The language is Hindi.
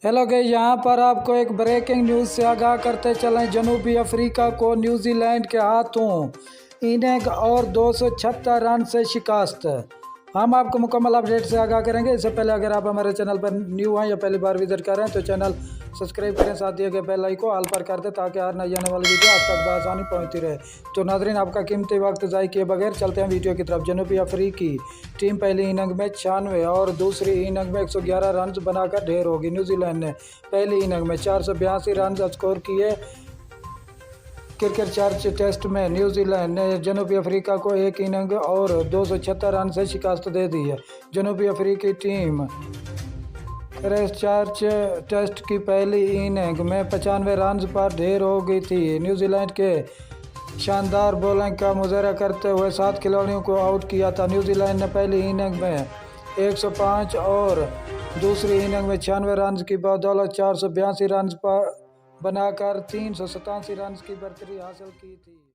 हेलो गाइस, यहाँ पर आपको एक ब्रेकिंग न्यूज़ से आगाह करते चलें। जनूबी अफ्रीका को न्यूजीलैंड के हाथों इनिंग और 276 रन से शिकस्त। हम आपको मुकम्मल अपडेट से आगाह करेंगे। इससे पहले अगर आप हमारे चैनल पर न्यू हैं या पहली बार विजिट कर रहे हैं तो चैनल सब्सक्राइब करें, साथ दिए गए बेल आइकन को ऑल पर कर दें ताकि हर नई आने वाली वीडियो आप तक बआसानी पहुंचती रहे। तो नाज़रीन, आपका कीमती वक्त ज़ाय किए बगैर चलते हैं वीडियो की तरफ। जनूबी अफ्रीकी टीम पहली इनिंग में 96 और दूसरी इनिंग में 111 रन बनाकर ढेर होगी। न्यूजीलैंड ने पहली इनिंग में 482 रन स्कोर किए। क्रिकेट चर्च टेस्ट में न्यूजीलैंड ने जनूबी अफ्रीका को एक इनिंग और 276 रन से शिकस्त दे दी है। जनूबी अफ्रीकी टीम क्राइस्टचर्च टेस्ट की पहली इनिंग में 95 रन पर ढेर हो गई थी। न्यूजीलैंड के शानदार बॉलिंग का मुजाहरा करते हुए 7 खिलाड़ियों को आउट किया था। न्यूजीलैंड ने पहली इनिंग में 105 और दूसरी इनिंग में 96 रन की बदौलत 482 रन पर बनाकर 387 रन की बढ़तरी हासिल की थी।